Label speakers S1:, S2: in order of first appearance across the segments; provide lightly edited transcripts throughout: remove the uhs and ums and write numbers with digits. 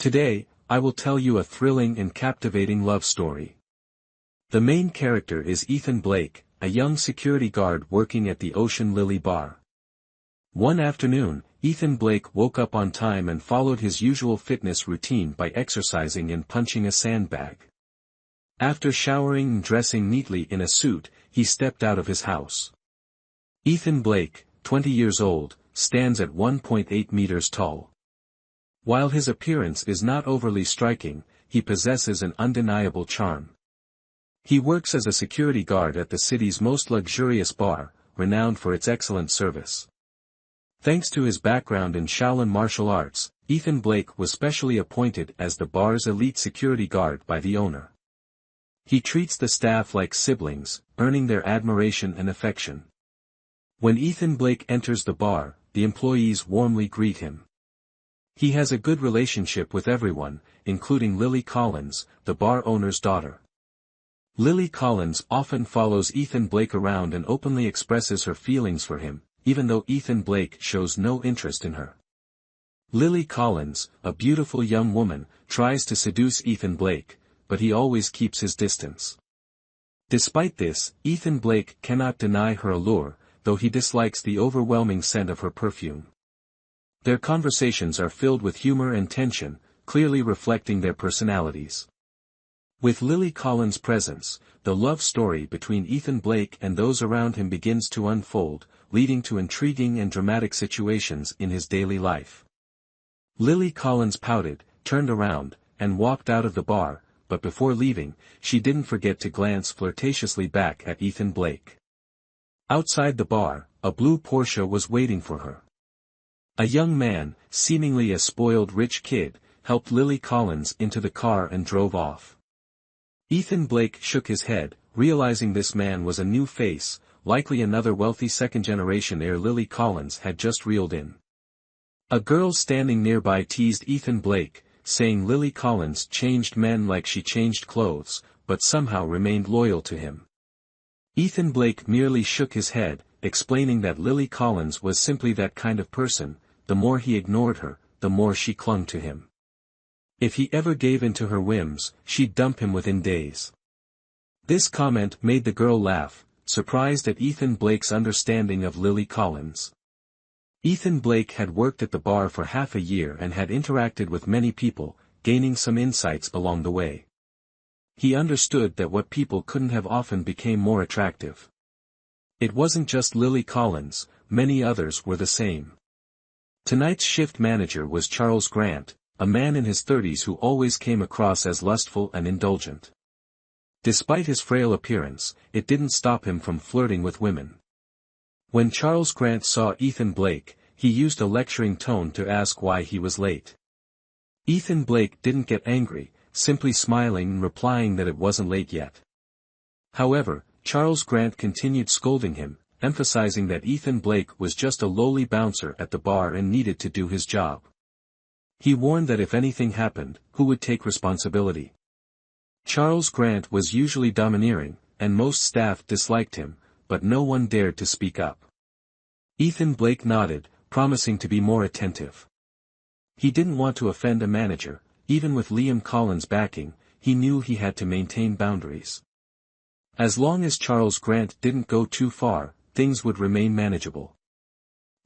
S1: Today, I will tell you a thrilling and captivating love story. The main character is Ethan Blake, a young security guard working at the Ocean Lily Bar. One afternoon, Ethan Blake woke up on time and followed his usual fitness routine by exercising and punching a sandbag. After showering and dressing neatly in a suit, he stepped out of his house. Ethan Blake, 20 years old, stands at 1.8 meters tall. While his appearance is not overly striking, he possesses an undeniable charm. He works as a security guard at the city's most luxurious bar, renowned for its excellent service. Thanks to his background in Shaolin martial arts, Ethan Blake was specially appointed as the bar's elite security guard by the owner. He treats the staff like siblings, earning their admiration and affection. When Ethan Blake enters the bar, the employees warmly greet him. He has a good relationship with everyone, including Lily Collins, the bar owner's daughter. Lily Collins often follows Ethan Blake around and openly expresses her feelings for him, even though Ethan Blake shows no interest in her. Lily Collins, a beautiful young woman, tries to seduce Ethan Blake, but he always keeps his distance. Despite this, Ethan Blake cannot deny her allure, though he dislikes the overwhelming scent of her perfume. Their conversations are filled with humor and tension, clearly reflecting their personalities. With Lily Collins' presence, the love story between Ethan Blake and those around him begins to unfold, leading to intriguing and dramatic situations in his daily life. Lily Collins pouted, turned around, and walked out of the bar, but before leaving, she didn't forget to glance flirtatiously back at Ethan Blake. Outside the bar, a blue Porsche was waiting for her. A young man, seemingly a spoiled rich kid, helped Lily Collins into the car and drove off. Ethan Blake shook his head, realizing this man was a new face, likely another wealthy second-generation heir Lily Collins had just reeled in. A girl standing nearby teased Ethan Blake, saying Lily Collins changed men like she changed clothes, but somehow remained loyal to him. Ethan Blake merely shook his head, explaining that Lily Collins was simply that kind of person. The more he ignored her, the more she clung to him. If he ever gave in to her whims, she'd dump him within days. This comment made the girl laugh, surprised at Ethan Blake's understanding of Lily Collins. Ethan Blake had worked at the bar for half a year and had interacted with many people, gaining some insights along the way. He understood that what people couldn't have often became more attractive. It wasn't just Lily Collins, many others were the same. Tonight's shift manager was Charles Grant, a man in his 30s who always came across as lustful and indulgent. Despite his frail appearance, it didn't stop him from flirting with women. When Charles Grant saw Ethan Blake, he used a lecturing tone to ask why he was late. Ethan Blake didn't get angry, simply smiling and replying that it wasn't late yet. However, Charles Grant continued scolding him, emphasizing that Ethan Blake was just a lowly bouncer at the bar and needed to do his job. He warned that if anything happened, who would take responsibility? Charles Grant was usually domineering, and most staff disliked him, but no one dared to speak up. Ethan Blake nodded, promising to be more attentive. He didn't want to offend a manager, even with Liam Collins backing, he knew he had to maintain boundaries. As long as Charles Grant didn't go too far, things would remain manageable.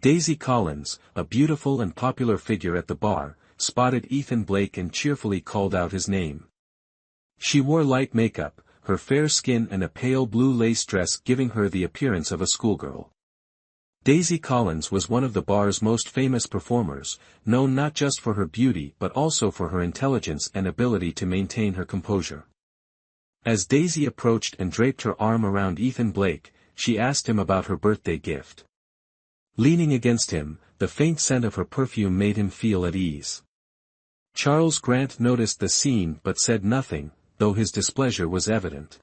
S1: Daisy Collins, a beautiful and popular figure at the bar, spotted Ethan Blake and cheerfully called out his name. She wore light makeup, her fair skin and a pale blue lace dress giving her the appearance of a schoolgirl. Daisy Collins was one of the bar's most famous performers, known not just for her beauty but also for her intelligence and ability to maintain her composure. As Daisy approached and draped her arm around Ethan Blake, she asked him about her birthday gift. Leaning against him, the faint scent of her perfume made him feel at ease. Charles Grant noticed the scene but said nothing, though his displeasure was evident.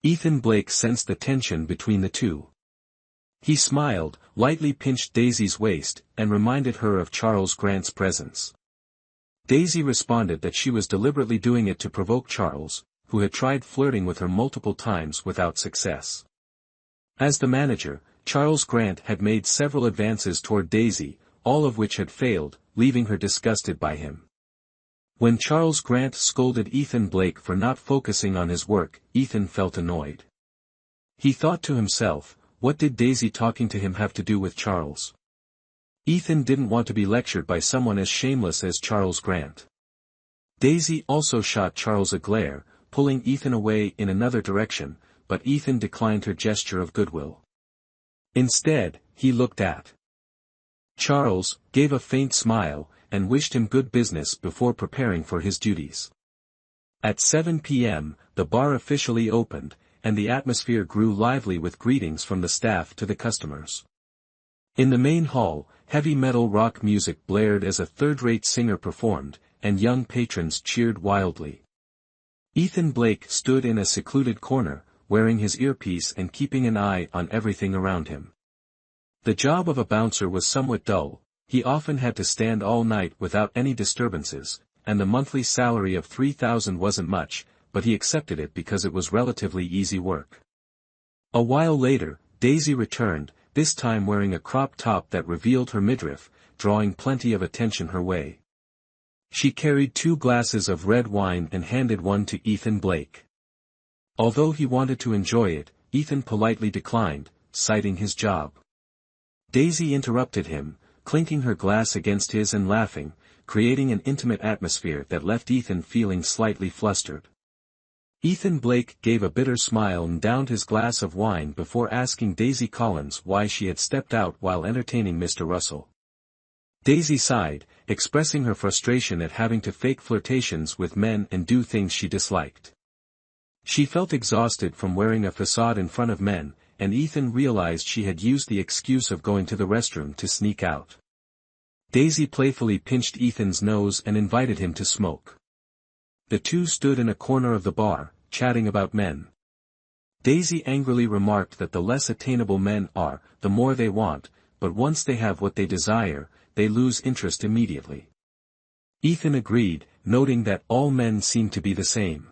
S1: Ethan Blake sensed the tension between the two. He smiled, lightly pinched Daisy's waist, and reminded her of Charles Grant's presence. Daisy responded that she was deliberately doing it to provoke Charles, who had tried flirting with her multiple times without success. As the manager, Charles Grant had made several advances toward Daisy, all of which had failed, leaving her disgusted by him. When Charles Grant scolded Ethan Blake for not focusing on his work, Ethan felt annoyed. He thought to himself, what did Daisy talking to him have to do with Charles? Ethan didn't want to be lectured by someone as shameless as Charles Grant. Daisy also shot Charles a glare, pulling Ethan away in another direction, but Ethan declined her gesture of goodwill. Instead, he looked at Charles, gave a faint smile, and wished him good business before preparing for his duties. At 7 p.m., the bar officially opened, and the atmosphere grew lively with greetings from the staff to the customers. In the main hall, heavy metal rock music blared as a third-rate singer performed, and young patrons cheered wildly. Ethan Blake stood in a secluded corner, wearing his earpiece and keeping an eye on everything around him. The job of a bouncer was somewhat dull. He often had to stand all night without any disturbances, and the monthly salary of $3,000 wasn't much, but he accepted it because it was relatively easy work. A while later, Daisy returned, this time wearing a crop top that revealed her midriff, drawing plenty of attention her way. She carried 2 glasses of red wine and handed one to Ethan Blake. Although he wanted to enjoy it, Ethan politely declined, citing his job. Daisy interrupted him, clinking her glass against his and laughing, creating an intimate atmosphere that left Ethan feeling slightly flustered. Ethan Blake gave a bitter smile and downed his glass of wine before asking Daisy Collins why she had stepped out while entertaining Mr. Russell. Daisy sighed, expressing her frustration at having to fake flirtations with men and do things she disliked. She felt exhausted from wearing a facade in front of men, and Ethan realized she had used the excuse of going to the restroom to sneak out. Daisy playfully pinched Ethan's nose and invited him to smoke. The two stood in a corner of the bar, chatting about men. Daisy angrily remarked that the less attainable men are, the more they want, but once they have what they desire, they lose interest immediately. Ethan agreed, noting that all men seemed to be the same.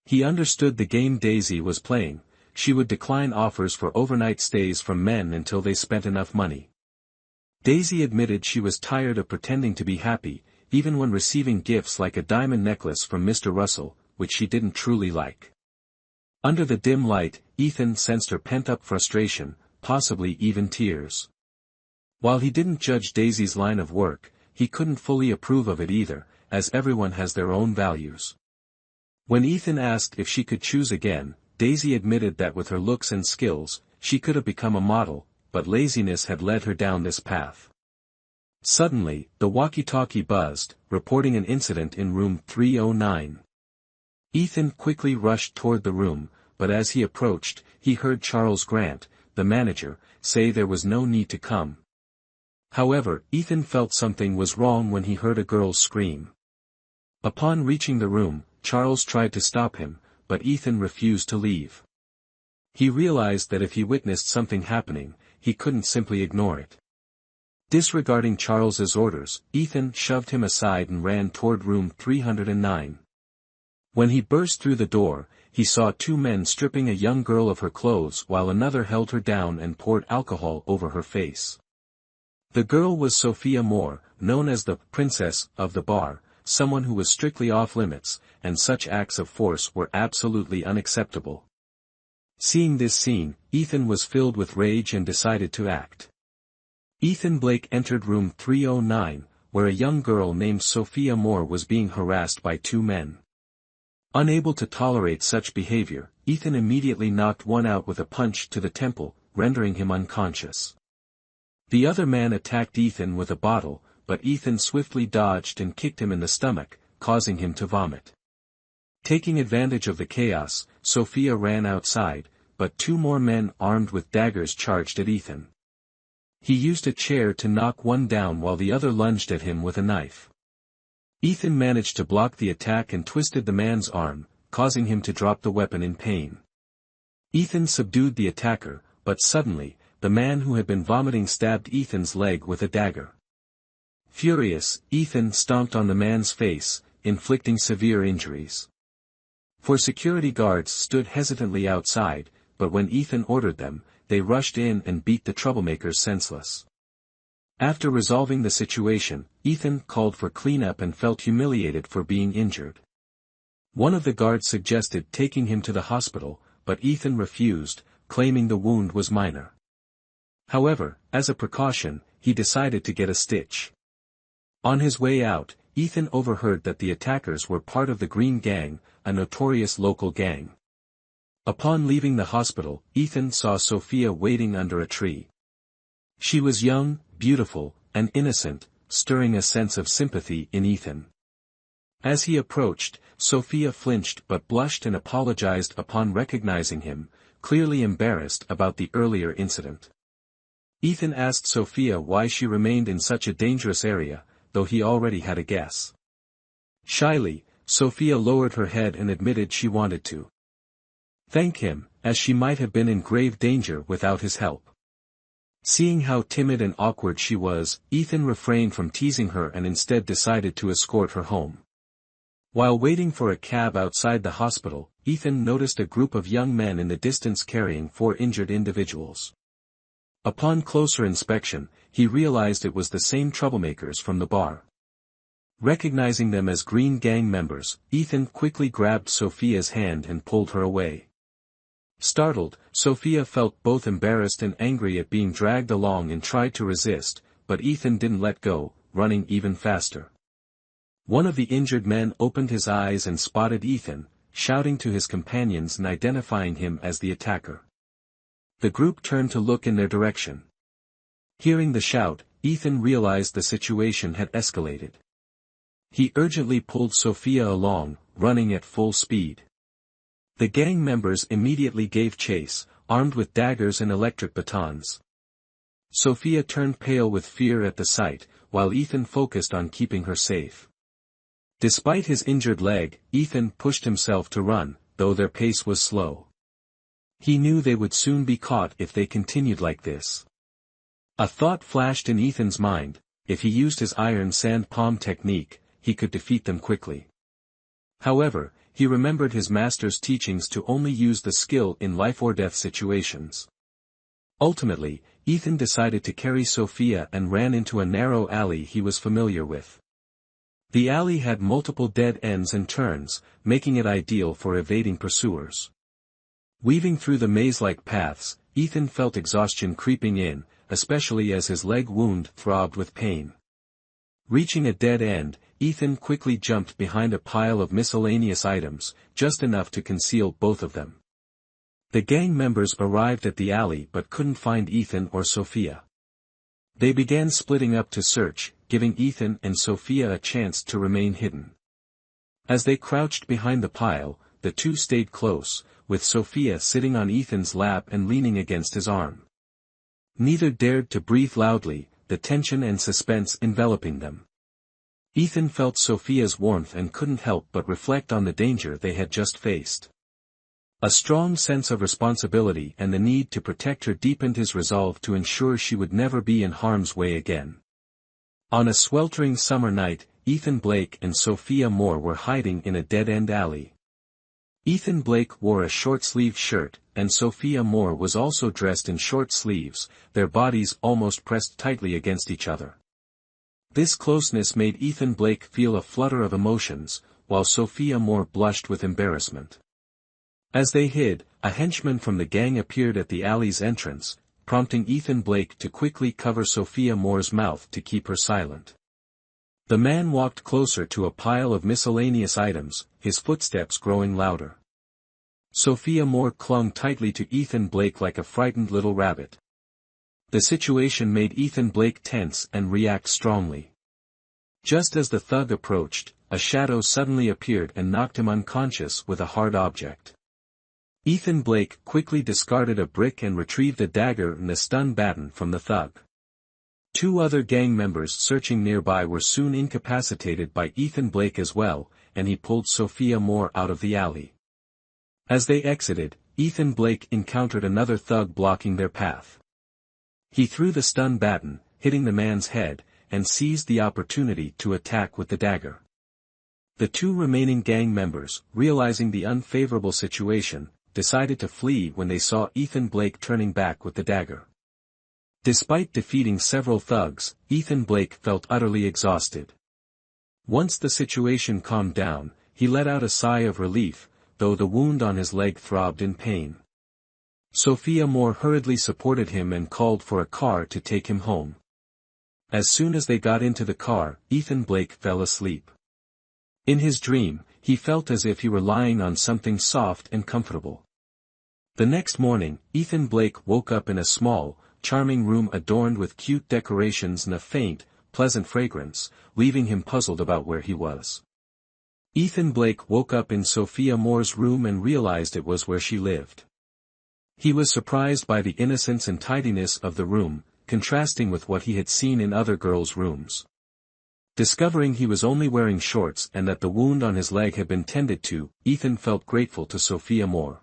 S1: He understood the game Daisy was playing. She would decline offers for overnight stays from men until they spent enough money. Daisy admitted she was tired of pretending to be happy, even when receiving gifts like a diamond necklace from Mr. Russell, which she didn't truly like. Under the dim light, Ethan sensed her pent-up frustration, possibly even tears. While he didn't judge Daisy's line of work, he couldn't fully approve of it either, as everyone has their own values. When Ethan asked if she could choose again, Daisy admitted that with her looks and skills, she could have become a model, but laziness had led her down this path. Suddenly, the walkie-talkie buzzed, reporting an incident in room 309. Ethan quickly rushed toward the room, but as he approached, he heard Charles Grant, the manager, say there was no need to come. However, Ethan felt something was wrong when he heard a girl scream. Upon reaching the room, Charles tried to stop him, but Ethan refused to leave. He realized that if he witnessed something happening, he couldn't simply ignore it. Disregarding Charles's orders, Ethan shoved him aside and ran toward room 309. When he burst through the door, he saw 2 men stripping a young girl of her clothes while another held her down and poured alcohol over her face. The girl was Sophia Moore, known as the princess of the bar, someone who was strictly off-limits, and such acts of force were absolutely unacceptable. Seeing this scene, Ethan was filled with rage and decided to act. Ethan Blake entered room 309, where a young girl named Sophia Moore was being harassed by 2 men. Unable to tolerate such behavior, Ethan immediately knocked one out with a punch to the temple, rendering him unconscious. The other man attacked Ethan with a bottle, but Ethan swiftly dodged and kicked him in the stomach, causing him to vomit. Taking advantage of the chaos, Sophia ran outside, but 2 more men armed with daggers charged at Ethan. He used a chair to knock one down while the other lunged at him with a knife. Ethan managed to block the attack and twisted the man's arm, causing him to drop the weapon in pain. Ethan subdued the attacker, but suddenly, the man who had been vomiting stabbed Ethan's leg with a dagger. Furious, Ethan stomped on the man's face, inflicting severe injuries. 4 security guards stood hesitantly outside, but when Ethan ordered them, they rushed in and beat the troublemakers senseless. After resolving the situation, Ethan called for cleanup and felt humiliated for being injured. One of the guards suggested taking him to the hospital, but Ethan refused, claiming the wound was minor. However, as a precaution, he decided to get a stitch. On his way out, Ethan overheard that the attackers were part of the Green Gang, a notorious local gang. Upon leaving the hospital, Ethan saw Sophia waiting under a tree. She was young, beautiful, and innocent, stirring a sense of sympathy in Ethan. As he approached, Sophia flinched but blushed and apologized upon recognizing him, clearly embarrassed about the earlier incident. Ethan asked Sophia why she remained in such a dangerous area, though he already had a guess. Shyly, Sophia lowered her head and admitted she wanted to thank him, as she might have been in grave danger without his help. Seeing how timid and awkward she was, Ethan refrained from teasing her and instead decided to escort her home. While waiting for a cab outside the hospital, Ethan noticed a group of young men in the distance carrying 4 injured individuals. Upon closer inspection, he realized it was the same troublemakers from the bar. Recognizing them as Green Gang members, Ethan quickly grabbed Sophia's hand and pulled her away. Startled, Sophia felt both embarrassed and angry at being dragged along and tried to resist, but Ethan didn't let go, running even faster. One of the injured men opened his eyes and spotted Ethan, shouting to his companions and identifying him as the attacker. The group turned to look in their direction. Hearing the shout, Ethan realized the situation had escalated. He urgently pulled Sophia along, running at full speed. The gang members immediately gave chase, armed with daggers and electric batons. Sophia turned pale with fear at the sight, while Ethan focused on keeping her safe. Despite his injured leg, Ethan pushed himself to run, though their pace was slow. He knew they would soon be caught if they continued like this. A thought flashed in Ethan's mind: if he used his iron sand palm technique, he could defeat them quickly. However, he remembered his master's teachings to only use the skill in life-or-death situations. Ultimately, Ethan decided to carry Sophia and ran into a narrow alley he was familiar with. The alley had multiple dead ends and turns, making it ideal for evading pursuers. Weaving through the maze-like paths, Ethan felt exhaustion creeping in, especially as his leg wound throbbed with pain. Reaching a dead end, Ethan quickly jumped behind a pile of miscellaneous items, just enough to conceal both of them. The gang members arrived at the alley but couldn't find Ethan or Sophia. They began splitting up to search, giving Ethan and Sophia a chance to remain hidden. As they crouched behind the pile, the two stayed close, with Sophia sitting on Ethan's lap and leaning against his arm. Neither dared to breathe loudly, the tension and suspense enveloping them. Ethan felt Sophia's warmth and couldn't help but reflect on the danger they had just faced. A strong sense of responsibility and the need to protect her deepened his resolve to ensure she would never be in harm's way again. On a sweltering summer night, Ethan Blake and Sophia Moore were hiding in a dead-end alley. Ethan Blake wore a short-sleeved shirt, and Sophia Moore was also dressed in short sleeves, their bodies almost pressed tightly against each other. This closeness made Ethan Blake feel a flutter of emotions, while Sophia Moore blushed with embarrassment. As they hid, a henchman from the gang appeared at the alley's entrance, prompting Ethan Blake to quickly cover Sophia Moore's mouth to keep her silent. The man walked closer to a pile of miscellaneous items, his footsteps growing louder. Sophia Moore clung tightly to Ethan Blake like a frightened little rabbit. The situation made Ethan Blake tense and react strongly. Just as the thug approached, a shadow suddenly appeared and knocked him unconscious with a hard object. Ethan Blake quickly discarded a brick and retrieved a dagger and a stun baton from the thug. Two other gang members searching nearby were soon incapacitated by Ethan Blake as well, and he pulled Sophia Moore out of the alley. As they exited, Ethan Blake encountered another thug blocking their path. He threw the stun baton, hitting the man's head, and seized the opportunity to attack with the dagger. The two remaining gang members, realizing the unfavorable situation, decided to flee when they saw Ethan Blake turning back with the dagger. Despite defeating several thugs, Ethan Blake felt utterly exhausted. Once the situation calmed down, he let out a sigh of relief, though the wound on his leg throbbed in pain. Sophia Moore hurriedly supported him and called for a car to take him home. As soon as they got into the car, Ethan Blake fell asleep. In his dream, he felt as if he were lying on something soft and comfortable. The next morning, Ethan Blake woke up in a small, charming room adorned with cute decorations and a faint, pleasant fragrance, leaving him puzzled about where he was. Ethan Blake woke up in Sophia Moore's room and realized it was where she lived. He was surprised by the innocence and tidiness of the room, contrasting with what he had seen in other girls' rooms. Discovering he was only wearing shorts and that the wound on his leg had been tended to, Ethan felt grateful to Sophia Moore.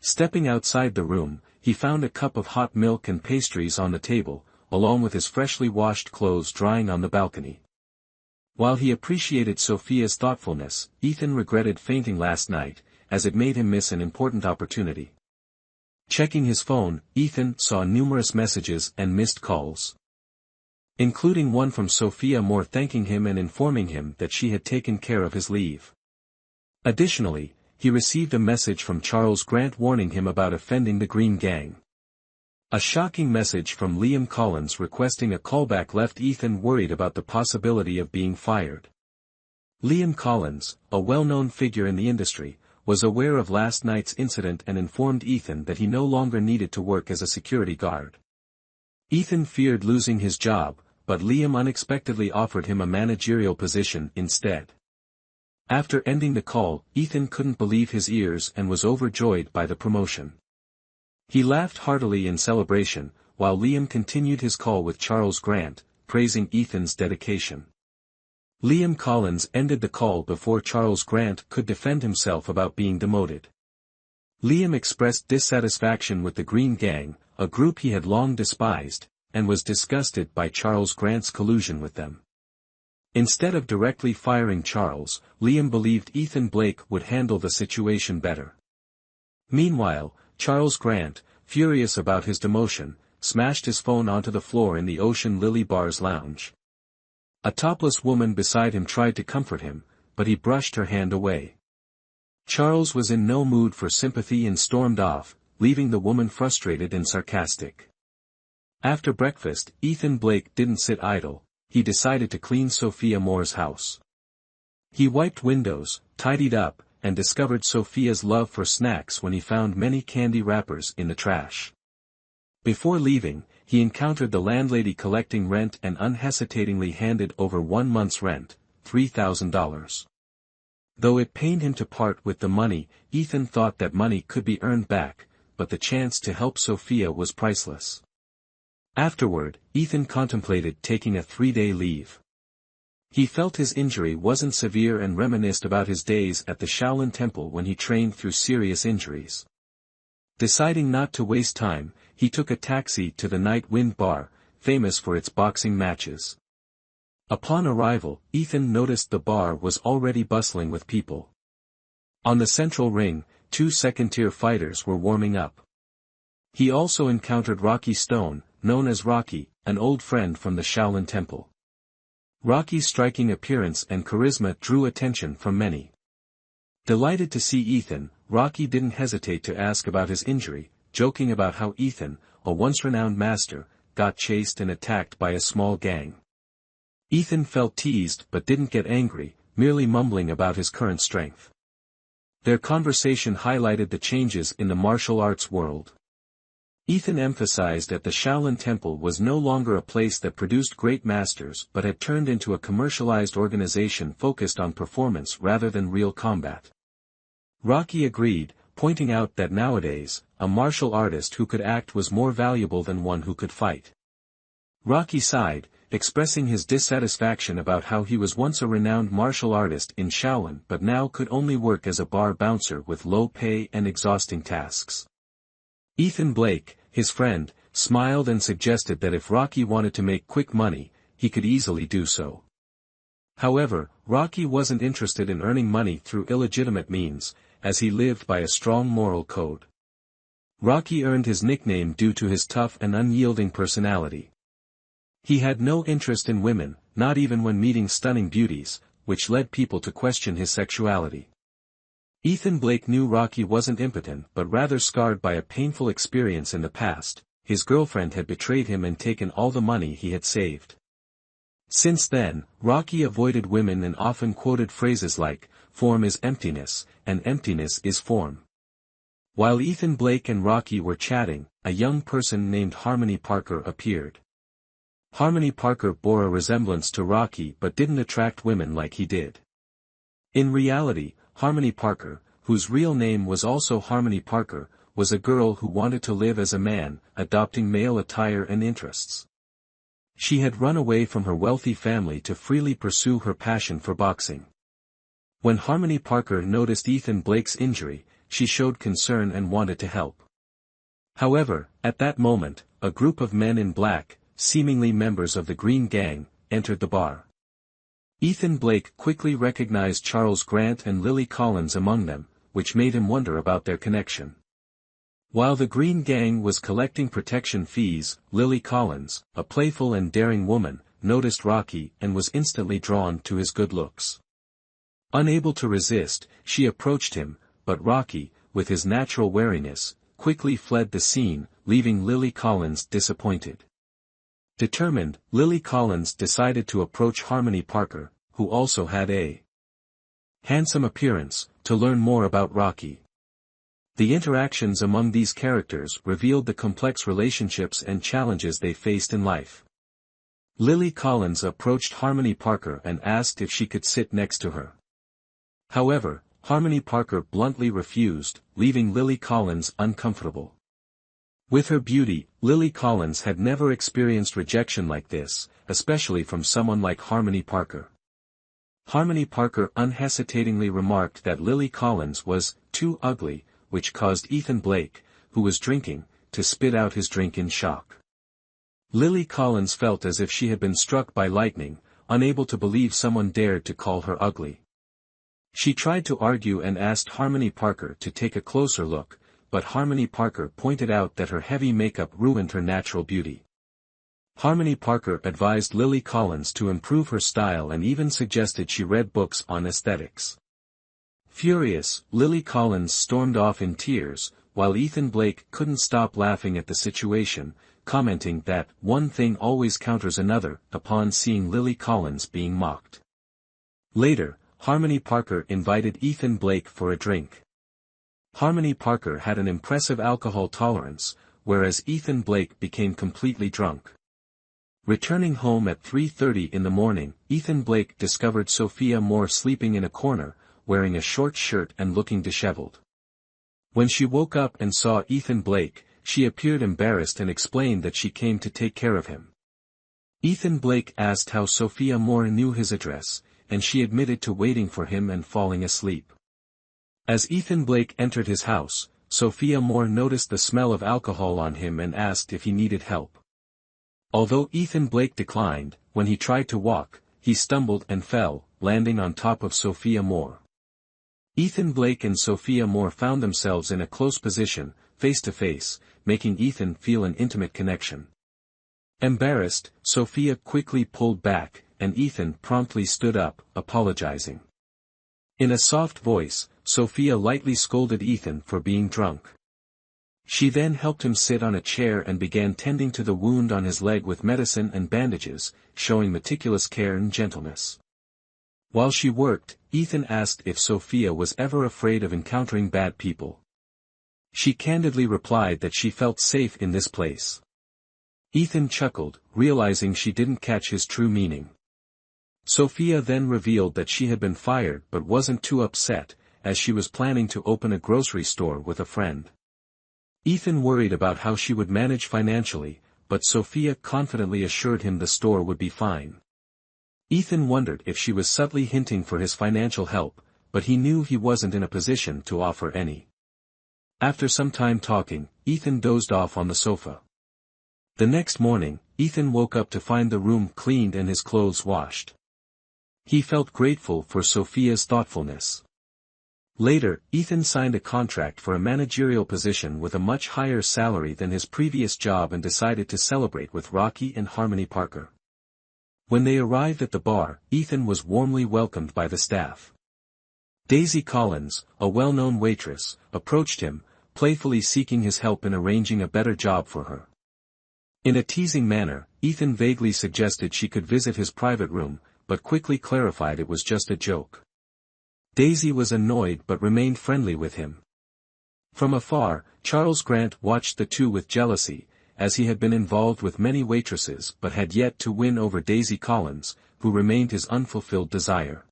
S1: Stepping outside the room, he found a cup of hot milk and pastries on the table, along with his freshly washed clothes drying on the balcony. While he appreciated Sophia's thoughtfulness, Ethan regretted fainting last night, as it made him miss an important opportunity. Checking his phone, Ethan saw numerous messages and missed calls, including one from Sophia Moore thanking him and informing him that she had taken care of his leave. Additionally, he received a message from Charles Grant warning him about offending the Green Gang. A shocking message from Liam Collins requesting a callback left Ethan worried about the possibility of being fired. Liam Collins, a well-known figure in the industry, was aware of last night's incident and informed Ethan that he no longer needed to work as a security guard. Ethan feared losing his job, but Liam unexpectedly offered him a managerial position instead. After ending the call, Ethan couldn't believe his ears and was overjoyed by the promotion. He laughed heartily in celebration, while Liam continued his call with Charles Grant, praising Ethan's dedication. Liam Collins ended the call before Charles Grant could defend himself about being demoted. Liam expressed dissatisfaction with the Green Gang, a group he had long despised, and was disgusted by Charles Grant's collusion with them. Instead of directly firing Charles, Liam believed Ethan Blake would handle the situation better. Meanwhile, Charles Grant, furious about his demotion, smashed his phone onto the floor in the Ocean Lily Bar's lounge. A topless woman beside him tried to comfort him, but he brushed her hand away. Charles was in no mood for sympathy and stormed off, leaving the woman frustrated and sarcastic. After breakfast, Ethan Blake didn't sit idle. He decided to clean Sophia Moore's house. He wiped windows, tidied up, and discovered Sophia's love for snacks when he found many candy wrappers in the trash. Before leaving, he encountered the landlady collecting rent and unhesitatingly handed over 1 month's rent, $3,000. Though it pained him to part with the money, Ethan thought that money could be earned back, but the chance to help Sophia was priceless. Afterward, Ethan contemplated taking a 3-day leave. He felt his injury wasn't severe and reminisced about his days at the Shaolin Temple when he trained through serious injuries. Deciding not to waste time, he took a taxi to the Night Wind Bar, famous for its boxing matches. Upon arrival, Ethan noticed the bar was already bustling with people. On the central ring, 2 second-tier fighters were warming up. He also encountered Rocky Stone, known as Rocky, an old friend from the Shaolin Temple. Rocky's striking appearance and charisma drew attention from many. Delighted to see Ethan, Rocky didn't hesitate to ask about his injury, joking about how Ethan, a once-renowned master, got chased and attacked by a small gang. Ethan felt teased but didn't get angry, merely mumbling about his current strength. Their conversation highlighted the changes in the martial arts world. Ethan emphasized that the Shaolin Temple was no longer a place that produced great masters but had turned into a commercialized organization focused on performance rather than real combat. Rocky agreed, pointing out that nowadays, a martial artist who could act was more valuable than one who could fight. Rocky sighed, expressing his dissatisfaction about how he was once a renowned martial artist in Shaolin but now could only work as a bar bouncer with low pay and exhausting tasks. Ethan Blake, his friend, smiled and suggested that if Rocky wanted to make quick money, he could easily do so. However, Rocky wasn't interested in earning money through illegitimate means, as he lived by a strong moral code. Rocky earned his nickname due to his tough and unyielding personality. He had no interest in women, not even when meeting stunning beauties, which led people to question his sexuality. Ethan Blake knew Rocky wasn't impotent but rather scarred by a painful experience in the past. His girlfriend had betrayed him and taken all the money he had saved. Since then, Rocky avoided women and often quoted phrases like, "Form is emptiness, and emptiness is form." While Ethan Blake and Rocky were chatting, a young person named Harmony Parker appeared. Harmony Parker bore a resemblance to Rocky but didn't attract women like he did. In reality, Harmony Parker, whose real name was also Harmony Parker, was a girl who wanted to live as a man, adopting male attire and interests. She had run away from her wealthy family to freely pursue her passion for boxing. When Harmony Parker noticed Ethan Blake's injury, she showed concern and wanted to help. However, at that moment, a group of men in black, seemingly members of the Green Gang, entered the bar. Ethan Blake quickly recognized Charles Grant and Lily Collins among them, which made him wonder about their connection. While the Green Gang was collecting protection fees, Lily Collins, a playful and daring woman, noticed Rocky and was instantly drawn to his good looks. Unable to resist, she approached him, but Rocky, with his natural wariness, quickly fled the scene, leaving Lily Collins disappointed. Determined, Lily Collins decided to approach Harmony Parker, who also had a handsome appearance, to learn more about Rocky. The interactions among these characters revealed the complex relationships and challenges they faced in life. Lily Collins approached Harmony Parker and asked if she could sit next to her. However, Harmony Parker bluntly refused, leaving Lily Collins uncomfortable. With her beauty, Lily Collins had never experienced rejection like this, especially from someone like Harmony Parker. Harmony Parker unhesitatingly remarked that Lily Collins was too ugly, which caused Ethan Blake, who was drinking, to spit out his drink in shock. Lily Collins felt as if she had been struck by lightning, unable to believe someone dared to call her ugly. She tried to argue and asked Harmony Parker to take a closer look, but Harmony Parker pointed out that her heavy makeup ruined her natural beauty. Harmony Parker advised Lily Collins to improve her style and even suggested she read books on aesthetics. Furious, Lily Collins stormed off in tears, while Ethan Blake couldn't stop laughing at the situation, commenting that one thing always counters another upon seeing Lily Collins being mocked. Later, Harmony Parker invited Ethan Blake for a drink. Harmony Parker had an impressive alcohol tolerance, whereas Ethan Blake became completely drunk. Returning home at 3:30 in the morning, Ethan Blake discovered Sophia Moore sleeping in a corner, wearing a short shirt and looking disheveled. When she woke up and saw Ethan Blake, she appeared embarrassed and explained that she came to take care of him. Ethan Blake asked how Sophia Moore knew his address, and she admitted to waiting for him and falling asleep. As Ethan Blake entered his house, Sophia Moore noticed the smell of alcohol on him and asked if he needed help. Although Ethan Blake declined, when he tried to walk, he stumbled and fell, landing on top of Sophia Moore. Ethan Blake and Sophia Moore found themselves in a close position, face to face, making Ethan feel an intimate connection. Embarrassed, Sophia quickly pulled back, and Ethan promptly stood up, apologizing. In a soft voice, Sophia lightly scolded Ethan for being drunk. She then helped him sit on a chair and began tending to the wound on his leg with medicine and bandages, showing meticulous care and gentleness. While she worked, Ethan asked if Sophia was ever afraid of encountering bad people. She candidly replied that she felt safe in this place. Ethan chuckled, realizing she didn't catch his true meaning. Sophia then revealed that she had been fired but wasn't too upset, as she was planning to open a grocery store with a friend. Ethan worried about how she would manage financially, but Sophia confidently assured him the store would be fine. Ethan wondered if she was subtly hinting for his financial help, but he knew he wasn't in a position to offer any. After some time talking, Ethan dozed off on the sofa. The next morning, Ethan woke up to find the room cleaned and his clothes washed. He felt grateful for Sophia's thoughtfulness. Later, Ethan signed a contract for a managerial position with a much higher salary than his previous job and decided to celebrate with Rocky and Harmony Parker. When they arrived at the bar, Ethan was warmly welcomed by the staff. Daisy Collins, a well-known waitress, approached him, playfully seeking his help in arranging a better job for her. In a teasing manner, Ethan vaguely suggested she could visit his private room, but quickly clarified it was just a joke. Daisy was annoyed but remained friendly with him. From afar, Charles Grant watched the two with jealousy, as he had been involved with many waitresses but had yet to win over Daisy Collins, who remained his unfulfilled desire.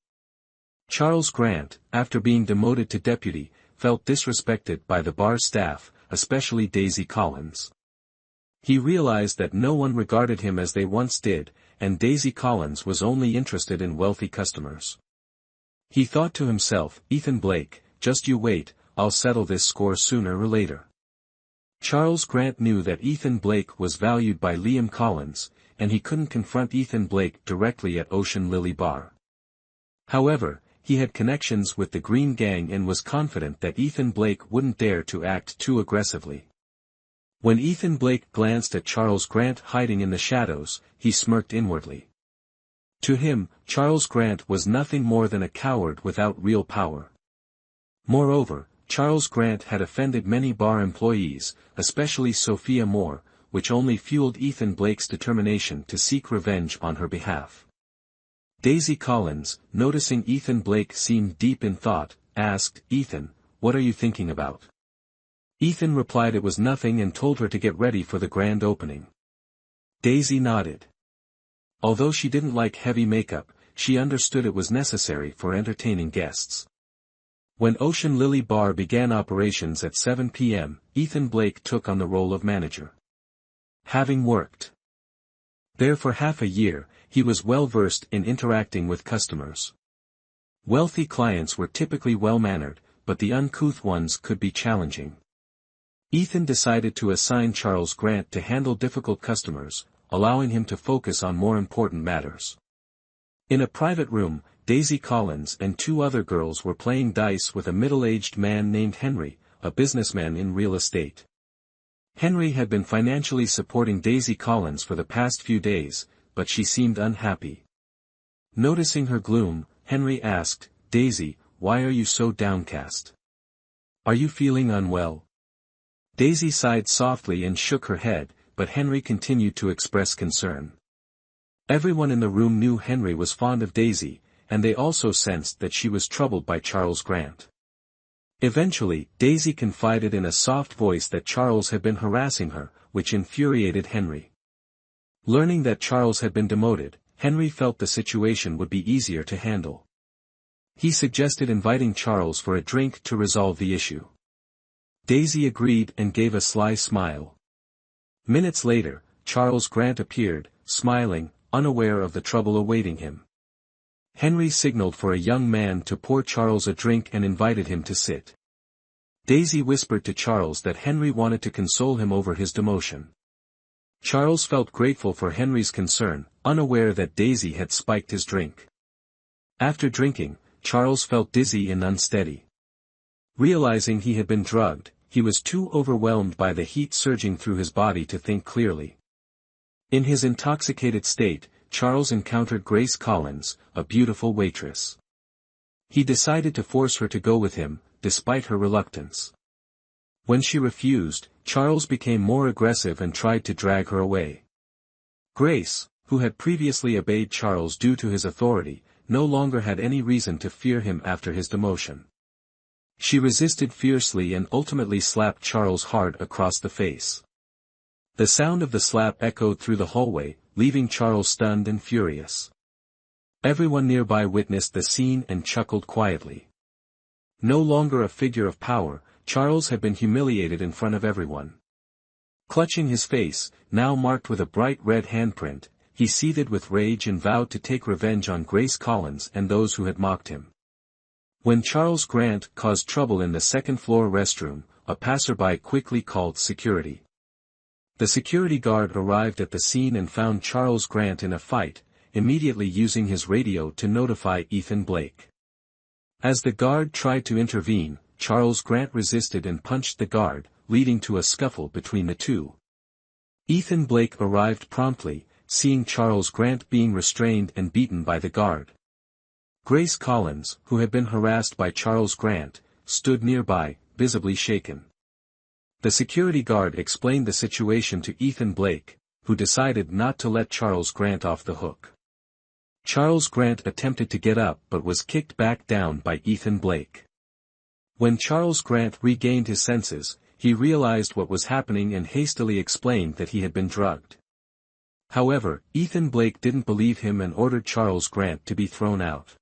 S1: Charles Grant, after being demoted to deputy, felt disrespected by the bar staff, especially Daisy Collins. He realized that no one regarded him as they once did, and Daisy Collins was only interested in wealthy customers. He thought to himself, Ethan Blake, just you wait, I'll settle this score sooner or later. Charles Grant knew that Ethan Blake was valued by Liam Collins, and he couldn't confront Ethan Blake directly at Ocean Lily Bar. However, he had connections with the Green Gang and was confident that Ethan Blake wouldn't dare to act too aggressively. When Ethan Blake glanced at Charles Grant hiding in the shadows, he smirked inwardly. To him, Charles Grant was nothing more than a coward without real power. Moreover, Charles Grant had offended many bar employees, especially Sophia Moore, which only fueled Ethan Blake's determination to seek revenge on her behalf. Daisy Collins, noticing Ethan Blake seemed deep in thought, asked, Ethan, what are you thinking about? Ethan replied it was nothing and told her to get ready for the grand opening. Daisy nodded. Although she didn't like heavy makeup, she understood it was necessary for entertaining guests. When Ocean Lily Bar began operations at 7 p.m., Ethan Blake took on the role of manager. Having worked there for half a year, he was well versed in interacting with customers. Wealthy clients were typically well-mannered, but the uncouth ones could be challenging. Ethan decided to assign Charles Grant to handle difficult customers, allowing him to focus on more important matters. In a private room, Daisy Collins and two other girls were playing dice with a middle-aged man named Henry, a businessman in real estate. Henry had been financially supporting Daisy Collins for the past few days, but she seemed unhappy. Noticing her gloom, Henry asked, Daisy, why are you so downcast? Are you feeling unwell? Daisy sighed softly and shook her head, but Henry continued to express concern. Everyone in the room knew Henry was fond of Daisy, and they also sensed that she was troubled by Charles Grant. Eventually, Daisy confided in a soft voice that Charles had been harassing her, which infuriated Henry. Learning that Charles had been demoted, Henry felt the situation would be easier to handle. He suggested inviting Charles for a drink to resolve the issue. Daisy agreed and gave a sly smile. Minutes later, Charles Grant appeared, smiling, unaware of the trouble awaiting him. Henry signaled for a young man to pour Charles a drink and invited him to sit. Daisy whispered to Charles that Henry wanted to console him over his demotion. Charles felt grateful for Henry's concern, unaware that Daisy had spiked his drink. After drinking, Charles felt dizzy and unsteady. Realizing he had been drugged, he was too overwhelmed by the heat surging through his body to think clearly. In his intoxicated state, Charles encountered Grace Collins, a beautiful waitress. He decided to force her to go with him, despite her reluctance. When she refused, Charles became more aggressive and tried to drag her away. Grace, who had previously obeyed Charles due to his authority, no longer had any reason to fear him after his demotion. She resisted fiercely and ultimately slapped Charles hard across the face. The sound of the slap echoed through the hallway, leaving Charles stunned and furious. Everyone nearby witnessed the scene and chuckled quietly. No longer a figure of power, Charles had been humiliated in front of everyone. Clutching his face, now marked with a bright red handprint, he seethed with rage and vowed to take revenge on Grace Collins and those who had mocked him. When Charles Grant caused trouble in the second-floor restroom, a passerby quickly called security. The security guard arrived at the scene and found Charles Grant in a fight, immediately using his radio to notify Ethan Blake. As the guard tried to intervene, Charles Grant resisted and punched the guard, leading to a scuffle between the two. Ethan Blake arrived promptly, seeing Charles Grant being restrained and beaten by the guard. Grace Collins, who had been harassed by Charles Grant, stood nearby, visibly shaken. The security guard explained the situation to Ethan Blake, who decided not to let Charles Grant off the hook. Charles Grant attempted to get up but was kicked back down by Ethan Blake. When Charles Grant regained his senses, he realized what was happening and hastily explained that he had been drugged. However, Ethan Blake didn't believe him and ordered Charles Grant to be thrown out.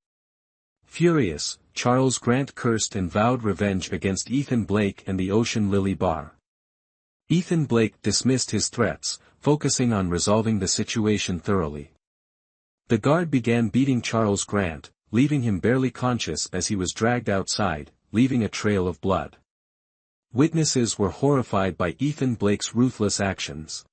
S1: Furious, Charles Grant cursed and vowed revenge against Ethan Blake and the Ocean Lily Bar. Ethan Blake dismissed his threats, focusing on resolving the situation thoroughly. The guard began beating Charles Grant, leaving him barely conscious as he was dragged outside, leaving a trail of blood. Witnesses were horrified by Ethan Blake's ruthless actions.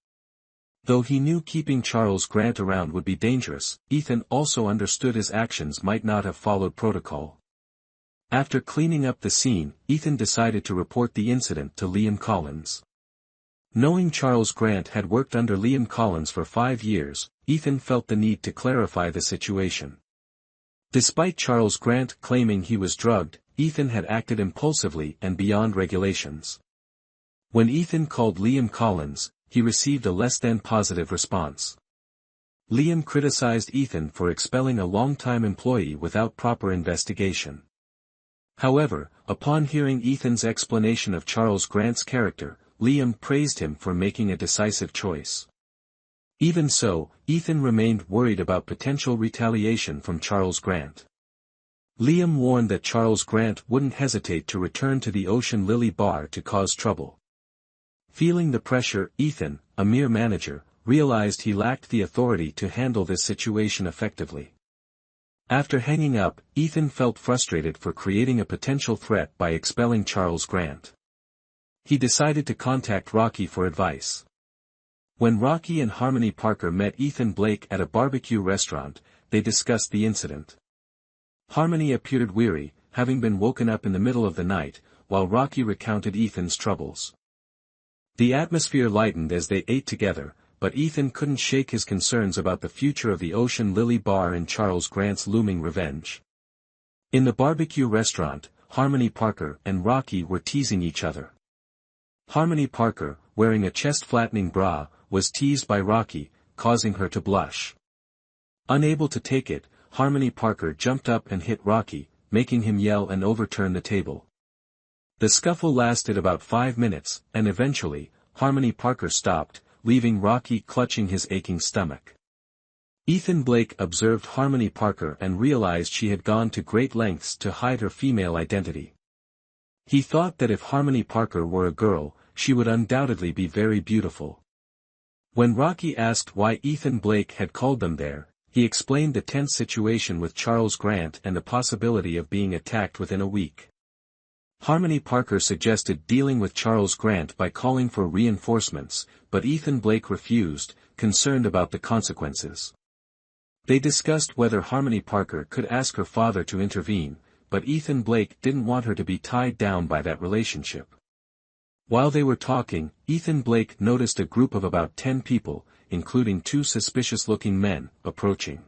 S1: Though he knew keeping Charles Grant around would be dangerous, Ethan also understood his actions might not have followed protocol. After cleaning up the scene, Ethan decided to report the incident to Liam Collins. Knowing Charles Grant had worked under Liam Collins for 5 years, Ethan felt the need to clarify the situation. Despite Charles Grant claiming he was drugged, Ethan had acted impulsively and beyond regulations. When Ethan called Liam Collins, he received a less-than positive response. Liam criticized Ethan for expelling a long-time employee without proper investigation. However, upon hearing Ethan's explanation of Charles Grant's character, Liam praised him for making a decisive choice. Even so, Ethan remained worried about potential retaliation from Charles Grant. Liam warned that Charles Grant wouldn't hesitate to return to the Ocean Lily Bar to cause trouble. Feeling the pressure, Ethan, a mere manager, realized he lacked the authority to handle this situation effectively. After hanging up, Ethan felt frustrated for creating a potential threat by expelling Charles Grant. He decided to contact Rocky for advice. When Rocky and Harmony Parker met Ethan Blake at a barbecue restaurant, they discussed the incident. Harmony appeared weary, having been woken up in the middle of the night, while Rocky recounted Ethan's troubles. The atmosphere lightened as they ate together, but Ethan couldn't shake his concerns about the future of the Ocean Lily Bar and Charles Grant's looming revenge. In the barbecue restaurant, Harmony Parker and Rocky were teasing each other. Harmony Parker, wearing a chest-flattening bra, was teased by Rocky, causing her to blush. Unable to take it, Harmony Parker jumped up and hit Rocky, making him yell and overturn the table. The scuffle lasted about 5 minutes, and eventually, Harmony Parker stopped, leaving Rocky clutching his aching stomach. Ethan Blake observed Harmony Parker and realized she had gone to great lengths to hide her female identity. He thought that if Harmony Parker were a girl, she would undoubtedly be very beautiful. When Rocky asked why Ethan Blake had called them there, he explained the tense situation with Charles Grant and the possibility of being attacked within a week. Harmony Parker suggested dealing with Charles Grant by calling for reinforcements, but Ethan Blake refused, concerned about the consequences. They discussed whether Harmony Parker could ask her father to intervene, but Ethan Blake didn't want her to be tied down by that relationship. While they were talking, Ethan Blake noticed a group of about 10 people, including 2 suspicious-looking men, approaching.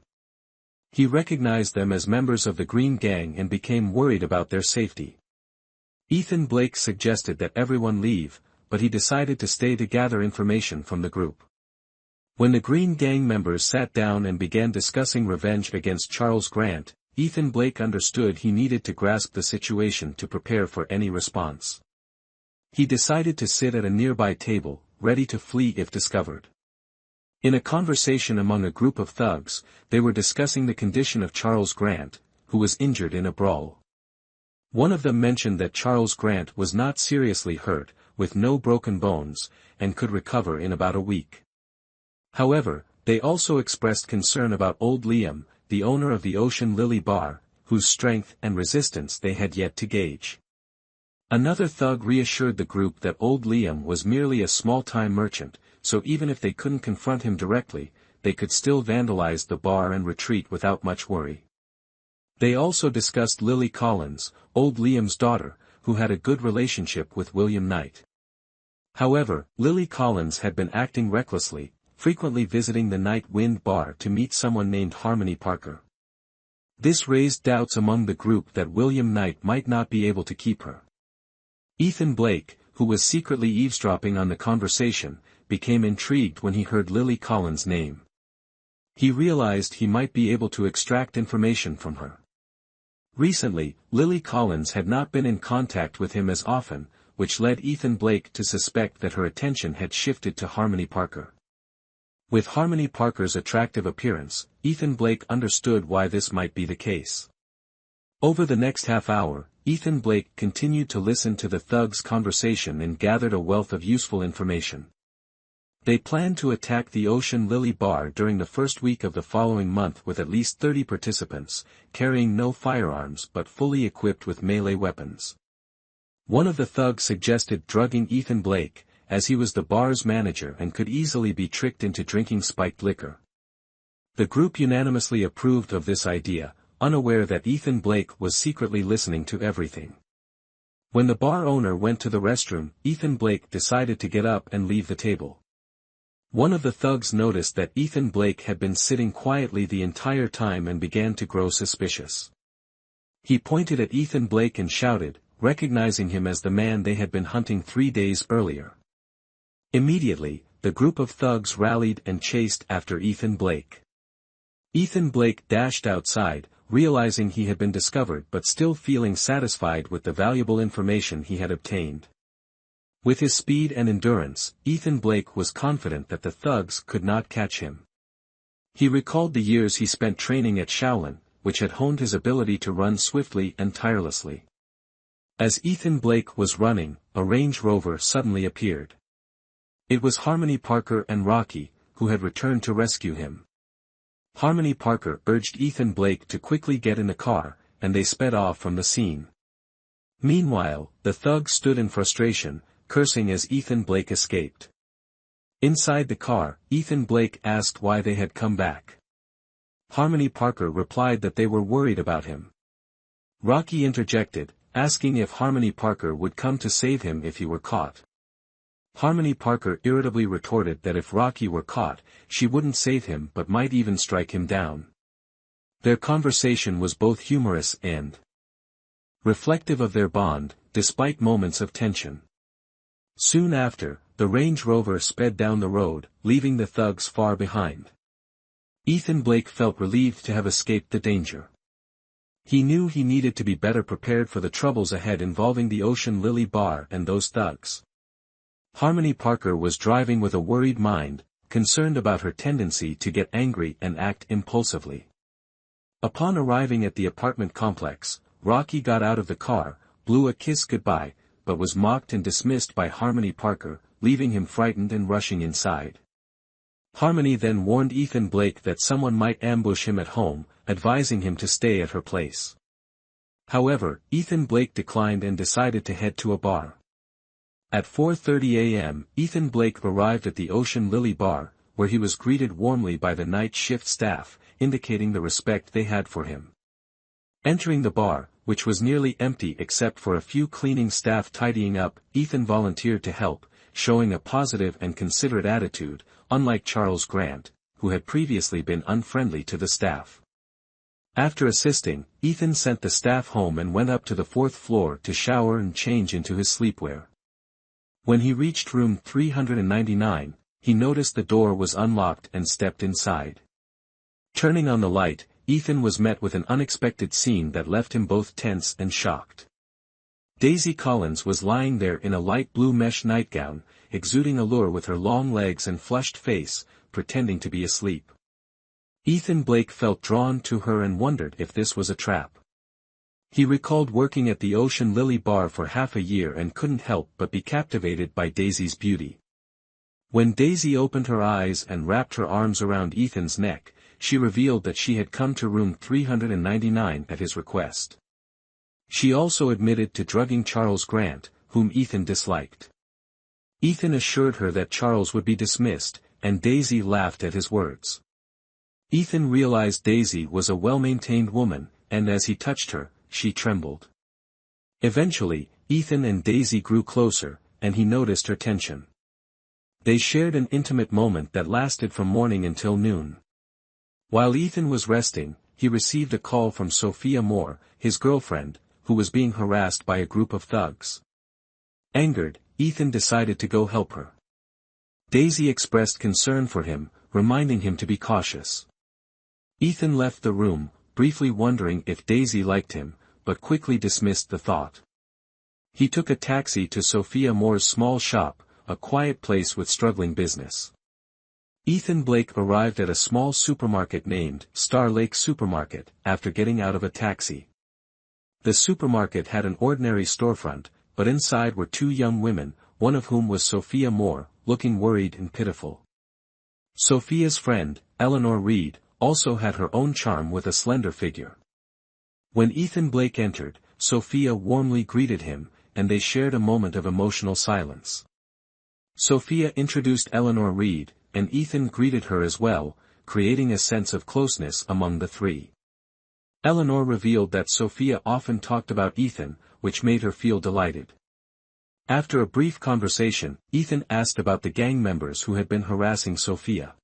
S1: He recognized them as members of the Green Gang and became worried about their safety. Ethan Blake suggested that everyone leave, but he decided to stay to gather information from the group. When the Green Gang members sat down and began discussing revenge against Charles Grant, Ethan Blake understood he needed to grasp the situation to prepare for any response. He decided to sit at a nearby table, ready to flee if discovered. In a conversation among a group of thugs, they were discussing the condition of Charles Grant, who was injured in a brawl. One of them mentioned that Charles Grant was not seriously hurt, with no broken bones, and could recover in about a week. However, they also expressed concern about old Liam, the owner of the Ocean Lily Bar, whose strength and resistance they had yet to gauge. Another thug reassured the group that old Liam was merely a small-time merchant, so even if they couldn't confront him directly, they could still vandalize the bar and retreat without much worry. They also discussed Lily Collins, old Liam's daughter, who had a good relationship with William Knight. However, Lily Collins had been acting recklessly, frequently visiting the Night Wind bar to meet someone named Harmony Parker. This raised doubts among the group that William Knight might not be able to keep her. Ethan Blake, who was secretly eavesdropping on the conversation, became intrigued when he heard Lily Collins' name. He realized he might be able to extract information from her. Recently, Lily Collins had not been in contact with him as often, which led Ethan Blake to suspect that her attention had shifted to Harmony Parker. With Harmony Parker's attractive appearance, Ethan Blake understood why this might be the case. Over the next half hour, Ethan Blake continued to listen to the thugs' conversation and gathered a wealth of useful information. They planned to attack the Ocean Lily Bar during the first week of the following month with at least 30 participants, carrying no firearms but fully equipped with melee weapons. One of the thugs suggested drugging Ethan Blake, as he was the bar's manager and could easily be tricked into drinking spiked liquor. The group unanimously approved of this idea, unaware that Ethan Blake was secretly listening to everything. When the bar owner went to the restroom, Ethan Blake decided to get up and leave the table. One of the thugs noticed that Ethan Blake had been sitting quietly the entire time and began to grow suspicious. He pointed at Ethan Blake and shouted, recognizing him as the man they had been hunting 3 days earlier. Immediately, the group of thugs rallied and chased after Ethan Blake. Ethan Blake dashed outside, realizing he had been discovered but still feeling satisfied with the valuable information he had obtained. With his speed and endurance, Ethan Blake was confident that the thugs could not catch him. He recalled the years he spent training at Shaolin, which had honed his ability to run swiftly and tirelessly. As Ethan Blake was running, a Range Rover suddenly appeared. It was Harmony Parker and Rocky, who had returned to rescue him. Harmony Parker urged Ethan Blake to quickly get in the car, and they sped off from the scene. Meanwhile, the thugs stood in frustration, cursing as Ethan Blake escaped. Inside the car, Ethan Blake asked why they had come back. Harmony Parker replied that they were worried about him. Rocky interjected, asking if Harmony Parker would come to save him if he were caught. Harmony Parker irritably retorted that if Rocky were caught, she wouldn't save him but might even strike him down. Their conversation was both humorous and reflective of their bond, despite moments of tension. Soon after, the Range Rover sped down the road, leaving the thugs far behind. Ethan Blake felt relieved to have escaped the danger. He knew he needed to be better prepared for the troubles ahead involving the Ocean Lily Bar and those thugs. Harmony Parker was driving with a worried mind, concerned about her tendency to get angry and act impulsively. Upon arriving at the apartment complex, Rocky got out of the car, blew a kiss goodbye, but was mocked and dismissed by Harmony Parker, leaving him frightened and rushing inside. Harmony then warned Ethan Blake that someone might ambush him at home, advising him to stay at her place. However, Ethan Blake declined and decided to head to a bar. At 4:30 a.m., Ethan Blake arrived at the Ocean Lily Bar, where he was greeted warmly by the night shift staff, indicating the respect they had for him. Entering the bar, which was nearly empty except for a few cleaning staff tidying up, Ethan volunteered to help, showing a positive and considerate attitude, unlike Charles Grant, who had previously been unfriendly to the staff. After assisting, Ethan sent the staff home and went up to the 4th floor to shower and change into his sleepwear. When he reached room 399, he noticed the door was unlocked and stepped inside. Turning on the light, Ethan was met with an unexpected scene that left him both tense and shocked. Daisy Collins was lying there in a light blue mesh nightgown, exuding allure with her long legs and flushed face, pretending to be asleep. Ethan Blake felt drawn to her and wondered if this was a trap. He recalled working at the Ocean Lily Bar for half a year and couldn't help but be captivated by Daisy's beauty. When Daisy opened her eyes and wrapped her arms around Ethan's neck, she revealed that she had come to room 399 at his request. She also admitted to drugging Charles Grant, whom Ethan disliked. Ethan assured her that Charles would be dismissed, and Daisy laughed at his words. Ethan realized Daisy was a well-maintained woman, and as he touched her, she trembled. Eventually, Ethan and Daisy grew closer, and he noticed her tension. They shared an intimate moment that lasted from morning until noon. While Ethan was resting, he received a call from Sophia Moore, his girlfriend, who was being harassed by a group of thugs. Angered, Ethan decided to go help her. Daisy expressed concern for him, reminding him to be cautious. Ethan left the room, briefly wondering if Daisy liked him, but quickly dismissed the thought. He took a taxi to Sophia Moore's small shop, a quiet place with struggling business. Ethan Blake arrived at a small supermarket named Star Lake Supermarket after getting out of a taxi. The supermarket had an ordinary storefront, but inside were two young women, one of whom was Sophia Moore, looking worried and pitiful. Sophia's friend, Eleanor Reed, also had her own charm with a slender figure. When Ethan Blake entered, Sophia warmly greeted him, and they shared a moment of emotional silence. Sophia introduced Eleanor Reed, and Ethan greeted her as well, creating a sense of closeness among the three. Eleanor revealed that Sophia often talked about Ethan, which made her feel delighted. After a brief conversation, Ethan asked about the gang members who had been harassing Sophia.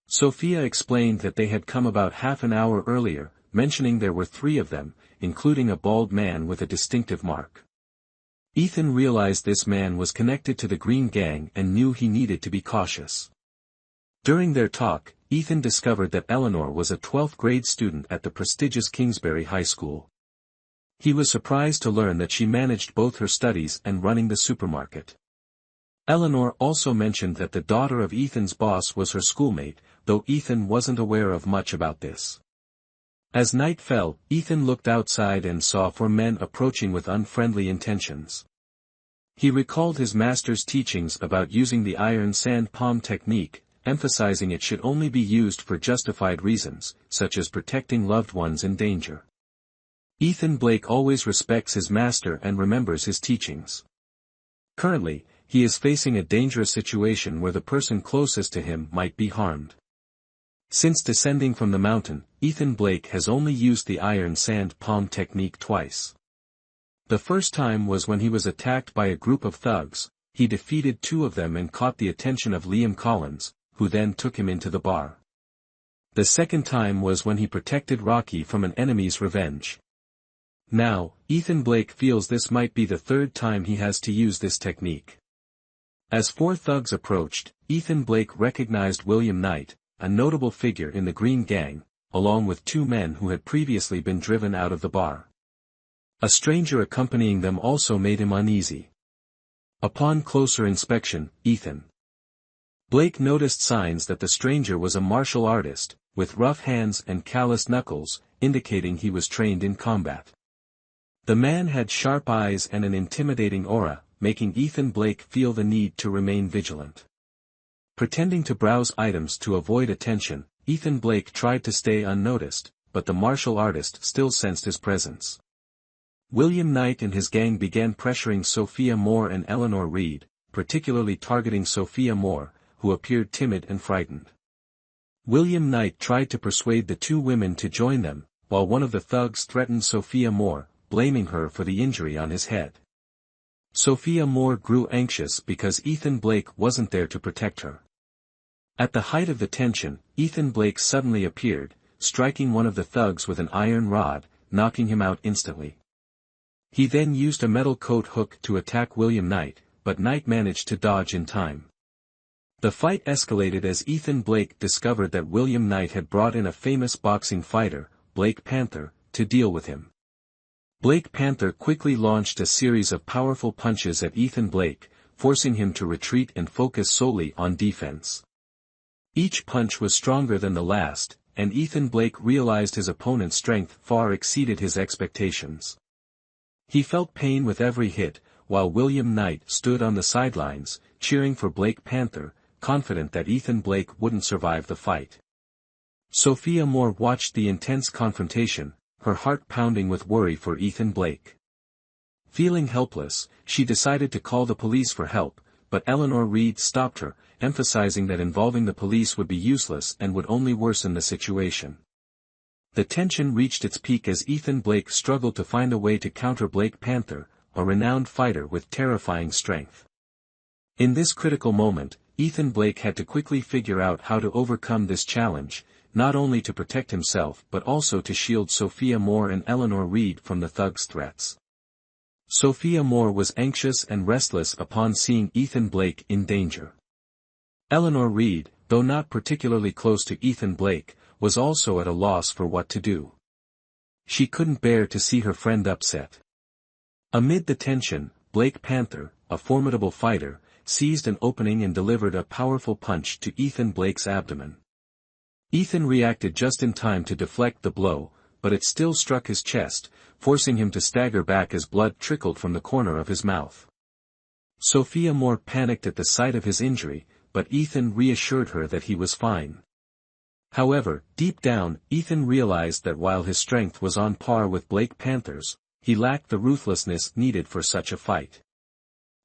S1: Sophia explained that they had come about half an hour earlier, mentioning there were 3 of them, including a bald man with a distinctive mark. Ethan realized this man was connected to the Green Gang and knew he needed to be cautious. During their talk, Ethan discovered that Eleanor was a 12th grade student at the prestigious Kingsbury High School. He was surprised to learn that she managed both her studies and running the supermarket. Eleanor also mentioned that the daughter of Ethan's boss was her schoolmate, though Ethan wasn't aware of much about this. As night fell, Ethan looked outside and saw 4 men approaching with unfriendly intentions. He recalled his master's teachings about using the iron sand palm technique, emphasizing it should only be used for justified reasons, such as protecting loved ones in danger. Ethan Blake always respects his master and remembers his teachings. Currently, he is facing a dangerous situation where the person closest to him might be harmed. Since descending from the mountain, Ethan Blake has only used the iron sand palm technique twice. The first time was when he was attacked by a group of thugs. He defeated 2 of them and caught the attention of Liam Collins, who then took him into the bar. The second time was when he protected Rocky from an enemy's revenge. Now, Ethan Blake feels this might be the 3rd time he has to use this technique. As 4 thugs approached, Ethan Blake recognized William Knight, a notable figure in the Green Gang, along with 2 men who had previously been driven out of the bar. A stranger accompanying them also made him uneasy. Upon closer inspection, Ethan Blake noticed signs that the stranger was a martial artist, with rough hands and calloused knuckles, indicating he was trained in combat. The man had sharp eyes and an intimidating aura, making Ethan Blake feel the need to remain vigilant. Pretending to browse items to avoid attention, Ethan Blake tried to stay unnoticed, but the martial artist still sensed his presence. William Knight and his gang began pressuring Sophia Moore and Eleanor Reed, particularly targeting Sophia Moore, who appeared timid and frightened. William Knight tried to persuade the 2 women to join them, while one of the thugs threatened Sophia Moore, blaming her for the injury on his head. Sophia Moore grew anxious because Ethan Blake wasn't there to protect her. At the height of the tension, Ethan Blake suddenly appeared, striking one of the thugs with an iron rod, knocking him out instantly. He then used a metal coat hook to attack William Knight, but Knight managed to dodge in time. The fight escalated as Ethan Blake discovered that William Knight had brought in a famous boxing fighter, Blake Panther, to deal with him. Blake Panther quickly launched a series of powerful punches at Ethan Blake, forcing him to retreat and focus solely on defense. Each punch was stronger than the last, and Ethan Blake realized his opponent's strength far exceeded his expectations. He felt pain with every hit, while William Knight stood on the sidelines, cheering for Blake Panther, confident that Ethan Blake wouldn't survive the fight. Sophia Moore watched the intense confrontation, her heart pounding with worry for Ethan Blake. Feeling helpless, she decided to call the police for help, but Eleanor Reed stopped her, emphasizing that involving the police would be useless and would only worsen the situation. The tension reached its peak as Ethan Blake struggled to find a way to counter Black Panther, a renowned fighter with terrifying strength. In this critical moment, Ethan Blake had to quickly figure out how to overcome this challenge, not only to protect himself but also to shield Sophia Moore and Eleanor Reed from the thug's threats. Sophia Moore was anxious and restless upon seeing Ethan Blake in danger. Eleanor Reed, though not particularly close to Ethan Blake, was also at a loss for what to do. She couldn't bear to see her friend upset. Amid the tension, Black Panther, a formidable fighter, seized an opening and delivered a powerful punch to Ethan Blake's abdomen. Ethan reacted just in time to deflect the blow, but it still struck his chest, forcing him to stagger back as blood trickled from the corner of his mouth. Sophia Moore panicked at the sight of his injury, but Ethan reassured her that he was fine. However, deep down, Ethan realized that while his strength was on par with Black Panther's, he lacked the ruthlessness needed for such a fight.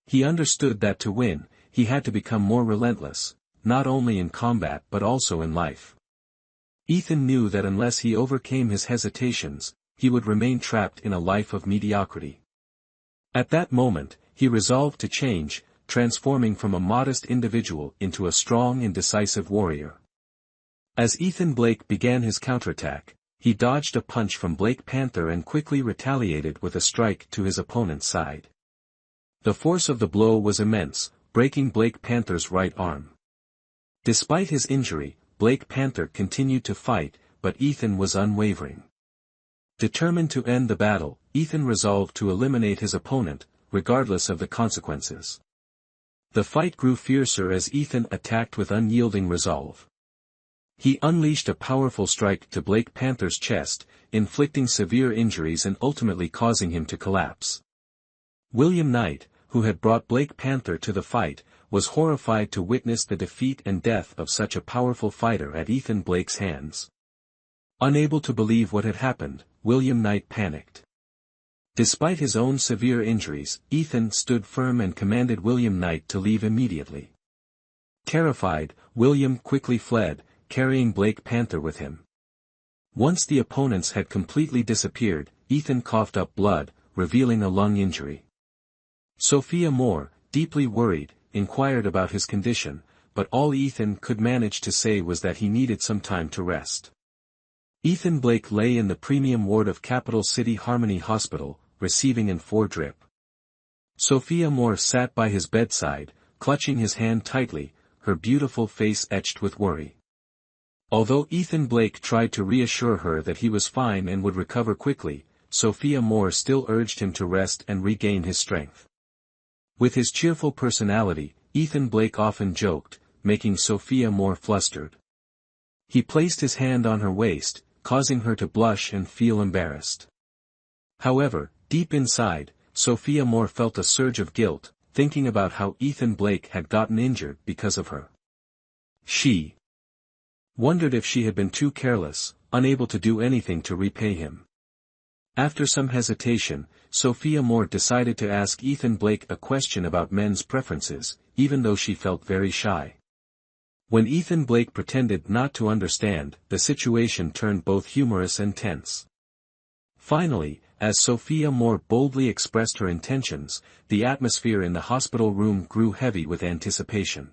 S1: He understood that to win, he had to become more relentless, not only in combat but also in life. Ethan knew that unless he overcame his hesitations, he would remain trapped in a life of mediocrity. At that moment, he resolved to change, transforming from a modest individual into a strong and decisive warrior. As Ethan Blake began his counterattack, he dodged a punch from Black Panther and quickly retaliated with a strike to his opponent's side. The force of the blow was immense, breaking Black Panther's right arm. Despite his injury, Black Panther continued to fight, but Ethan was unwavering. Determined to end the battle, Ethan resolved to eliminate his opponent, regardless of the consequences. The fight grew fiercer as Ethan attacked with unyielding resolve. He unleashed a powerful strike to Black Panther's chest, inflicting severe injuries and ultimately causing him to collapse. William Knight, who had brought Black Panther to the fight, was horrified to witness the defeat and death of such a powerful fighter at Ethan Blake's hands. Unable to believe what had happened, William Knight panicked. Despite his own severe injuries, Ethan stood firm and commanded William Knight to leave immediately. Terrified, William quickly fled, carrying Black Panther with him. Once the opponents had completely disappeared, Ethan coughed up blood, revealing a lung injury. Sophia Moore, deeply worried, inquired about his condition, but all Ethan could manage to say was that he needed some time to rest. Ethan Blake lay in the premium ward of Capital City Harmony Hospital, receiving an 4 drip. Sophia Moore sat by his bedside, clutching his hand tightly, her beautiful face etched with worry. Although Ethan Blake tried to reassure her that he was fine and would recover quickly, Sophia Moore still urged him to rest and regain his strength. With his cheerful personality, Ethan Blake often joked, making Sophia Moore flustered. He placed his hand on her waist, causing her to blush and feel embarrassed. However, deep inside, Sophia Moore felt a surge of guilt, thinking about how Ethan Blake had gotten injured because of her. She wondered if she had been too careless, unable to do anything to repay him. After some hesitation, Sophia Moore decided to ask Ethan Blake a question about men's preferences, even though she felt very shy. When Ethan Blake pretended not to understand, the situation turned both humorous and tense. Finally, as Sophia Moore boldly expressed her intentions, the atmosphere in the hospital room grew heavy with anticipation.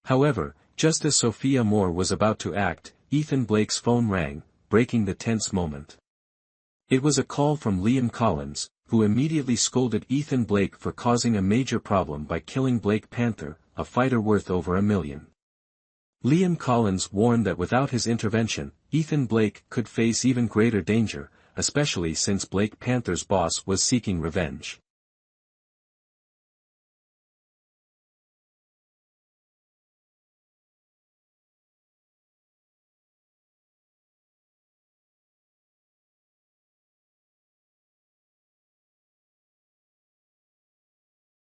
S1: However, just as Sophia Moore was about to act, Ethan Blake's phone rang, breaking the tense moment. It was a call from Liam Collins, who immediately scolded Ethan Blake for causing a major problem by killing Black Panther, a fighter worth over $1 million. Liam Collins warned that without his intervention, Ethan Blake could face even greater danger, especially since Black Panther's boss was seeking revenge.